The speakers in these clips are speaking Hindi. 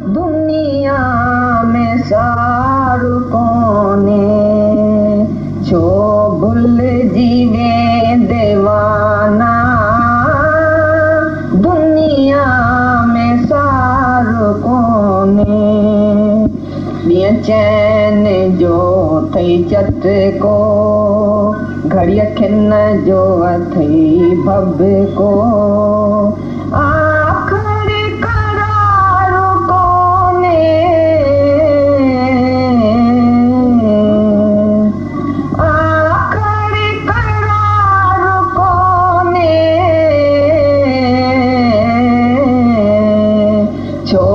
दुनिया में सारू कोने, जो भूल जीवे दीवाना। दुनिया में सारू कोने, ॾींहुं चैन जो थई चट को, घड़ीअ खिन जो अथई भब को। आखिरी करार कोने, आखिरी करार कोने, छो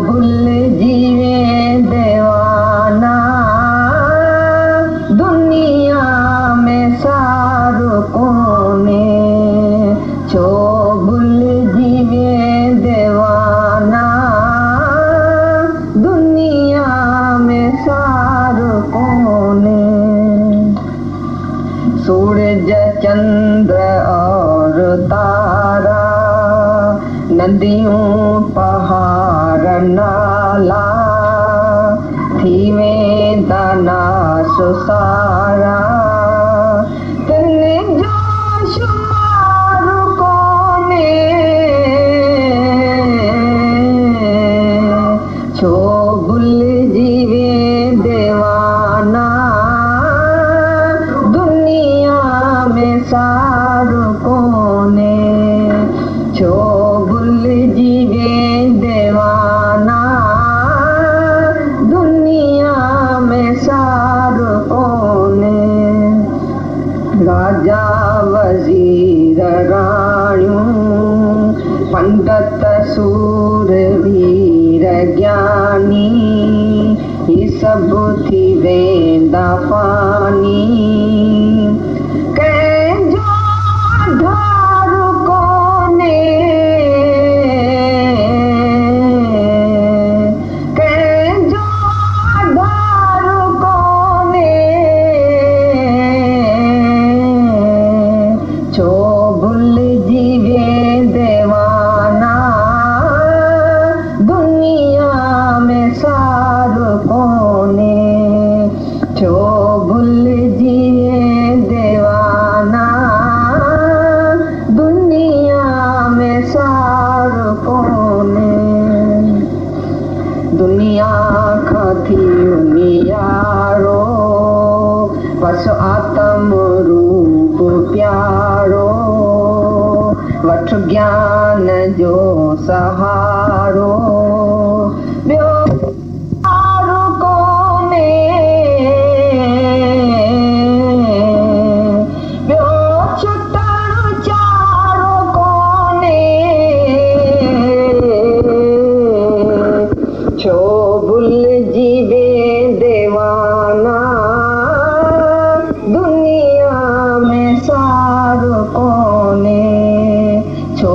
भुल जीवे दीवाना। दुनिया में सारू कोने, छो भुल जीवे दीवाना। दुनिया में सारू कोने, सूरज चंद्र और तारा, नदियों पहाड़ नाला, थी वेंदा नास सारा। तिन जो शुमार कोने, छो भुल जीवे दीवाना। दुनिया में सारू कोने, छो भुल जीवे दीवाना। दुनिया में सारू कोने, राजा वजीर राणियूं, पंडित सूरवीर ज्ञानी, ही सभु थी वेंदा फानी। कंहिंजो आधार कोने, कंहिंजो आधार कोने, छो भुल जीवे दीवाना। दुनिया में सारू कोने, छो भुल जीवे दीवाना। दुनिया में सारू कोने, दुनिया खां थी नियारो, बस आत्म रूप प्यारो। वठ ज्ञान जो सहारो, ॿियो सहारो कोने, ॿियो छुटण चारो कोने। छो भुल जीवे दीवाना। दुनिया में सारू कोने, छो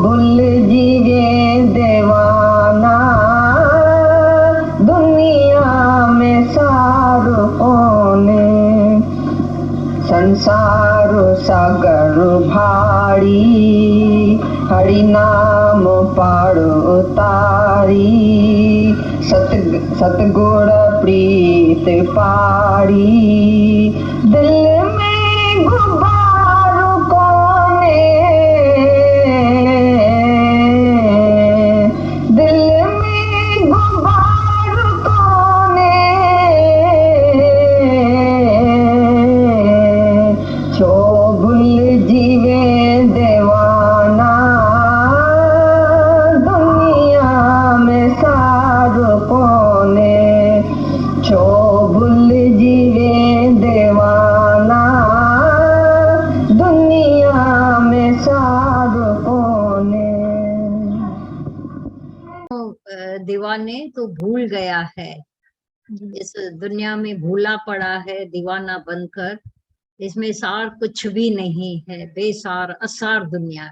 भुल जीवे दीवाना। दुनिया में सारू कोने, संसार सागर भाड़ी, हरि नाम पाड़ो तारी। सतगुण प्रीत पाड़ी, दिल में गुबार कोने, दिल में गुबार कोने। छो भुल जीवे दीवाना। दुनिया में सारू कोने, छो भुल जीवे दीवाना। दुनिया में सारू कोने। दीवाने तो भूल गया है, इस दुनिया में भूला पड़ा है दीवाना बनकर। इसमें सार कुछ भी नहीं है, बेसार असार दुनिया।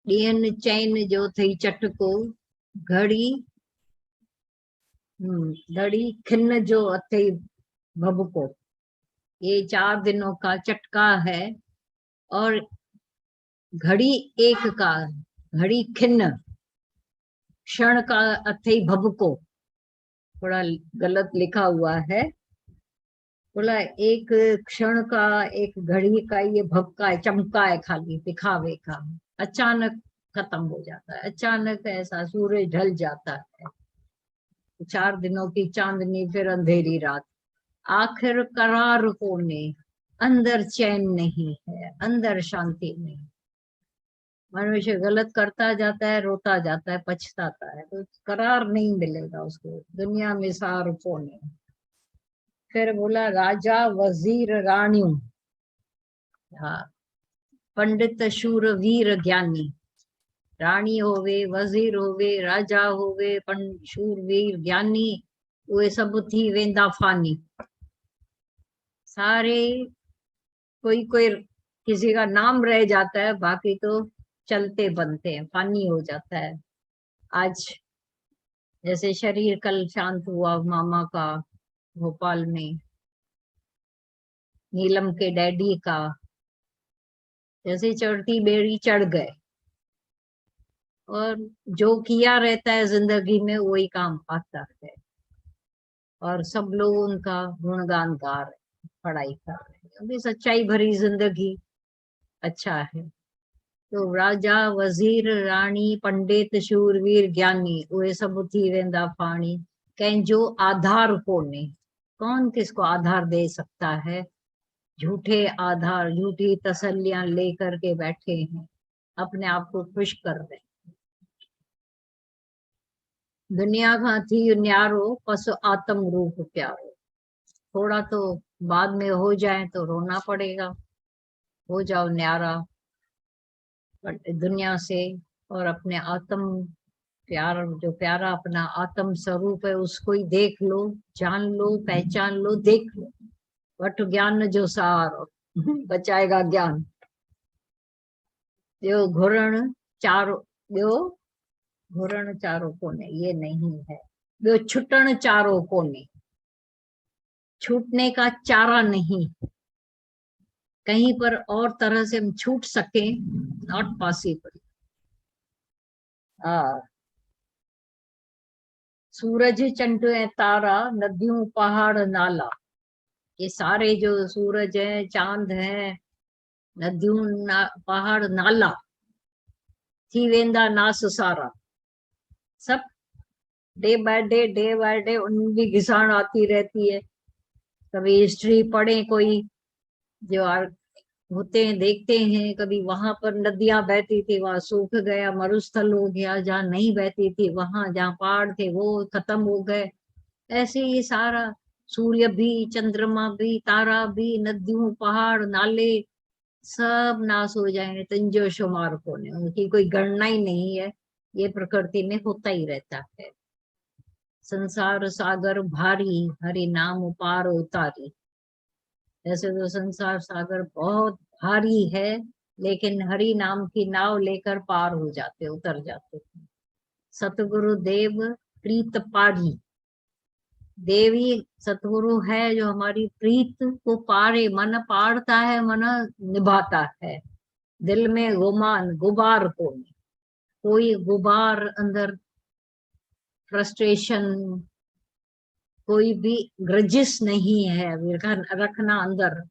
ॾींहंनि चैन जो थई चटको, घड़ी घड़ी खिन जो अथई भभको। ये 4 दिनों का चटका है। और घड़ी एक का, घड़ी खिन, क्षण का अथे भबको, थोड़ा गलत लिखा हुआ है। बोला एक क्षण का, एक घड़ी का ये भबका है, चमका है, खाली दिखावे का, अचानक खत्म हो जाता है, अचानक ऐसा सूरज ढल जाता है, 4 दिनों की चांदनी फिर अंधेरी रात। आखिर करार होने, अंदर चैन नहीं है, अंदर शांति नहीं। मनुष्य गलत करता जाता है, रोता जाता है, पछताता है, तो करार नहीं मिलेगा उसको दुनिया में सार होने। फिर बोला राजा वजीर रानियों, हाँ, पंडित शूर वीर ज्ञानी, रानी होवे, वजीर होवे, राजा होवे, शूर वीर ज्ञानी, वे सब थी वेंदा फानी। सारे, कोई कोई किसी का नाम रह जाता है, बाकी तो चलते बनते हैं, फानी हो जाता है। आज जैसे शरीर कल शांत हुआ मामा का भोपाल में, नीलम के डैडी का, जैसे चढ़ती बेड़ी चढ़ गए, और जो किया रहता है जिंदगी में वही काम आता है, और सब लोग उनका गुणगान गा रहे, पढ़ाई कर रहे हैं, क्योंकि सच्चाई भरी जिंदगी अच्छा है। तो राजा वजीर रानी पंडित शूरवीर ज्ञानी, वे सब थी वेंदा फाणी, कंहिंजो आधार कोने। कौन किसको आधार दे सकता है? झूठे आधार, झूठी तसल्लियां लेकर के बैठे हैं, अपने आप को खुश कर रहे हैं। दुनिया का थी न्यारो, पस आत्म रूप प्यारो। थोड़ा तो बाद में हो जाए तो रोना पड़ेगा, हो जाओ न्यारा दुनिया से, और अपने आत्म प्यार, जो प्यारा अपना आत्म स्वरूप है, उसको ही देख लो, जान लो, पहचान लो, देख लो। वट ज्ञान जो सार बचाएगा ज्ञान। ॿियो घुरण चारो, ॿियो घुरण चारो कोने, ये नहीं है। ॿियो छुटण चारो कोने, छूटने का चारा नहीं, कहीं पर और तरह से हम छूट सके, नॉट पॉसिबल। सूरज चंड ऐं तारा, नदियों पहाड़ नाला, ये सारे जो सूरज है, चांद है, नदियों पहाड़ नाला, थी वेंदा नास सारा। सब डे बाय डे उनमें भी घिसाण आती रहती है। कभी हिस्ट्री पढ़े कोई, जो होते हैं देखते हैं, कभी वहां पर नदियां बहती थी वहां सूख गया, मरुस्थल हो गया, जहाँ नहीं बहती थी वहां, जहाँ पहाड़ थे वो खत्म हो गए। ऐसे ये सारा, सूर्य भी, चंद्रमा भी, तारा भी, नदियों पहाड़ नाले, सब नाश हो जाएंगे, तंजो शुमार होने, उनकी कोई गणना ही नहीं है। ये प्रकृति में होता ही रहता है। संसार सागर भारी, हरि नाम पार उतारी। ऐसे तो संसार सागर बहुत भारी है, लेकिन हरि नाम की नाव लेकर पार हो जाते, उतर जाते। सतगुरु देव प्रीत पारी, देवी सतगुरु है जो हमारी प्रीत को पारे, मन पारता है, मन निभाता है। दिल में गुमान गुबार कोई गुबार अंदर, फ्रस्ट्रेशन, कोई भी ग्रजिस नहीं है रखना अंदर,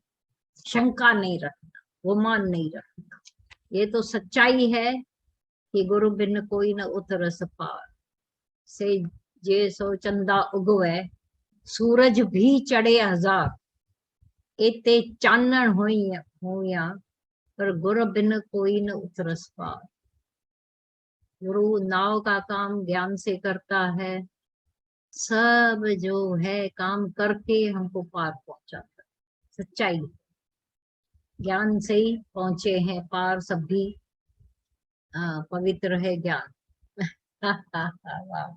शंका नहीं रखना, गुमान नहीं रखना। ये तो सच्चाई है कि गुरु बिन कोई न उतरस पार। से जे सो चंदा उगवे, सूरज भी चढ़े हजार, एते चानण होया, पर गुरु बिन कोई न उतरस पार। गुरु नाव का काम ज्ञान से करता है, सब जो है काम करके हमको पार पहुंचाता है। सच्चाई, ज्ञान से ही पहुंचे हैं पार सब भी। पवित्र है ज्ञान। वाह।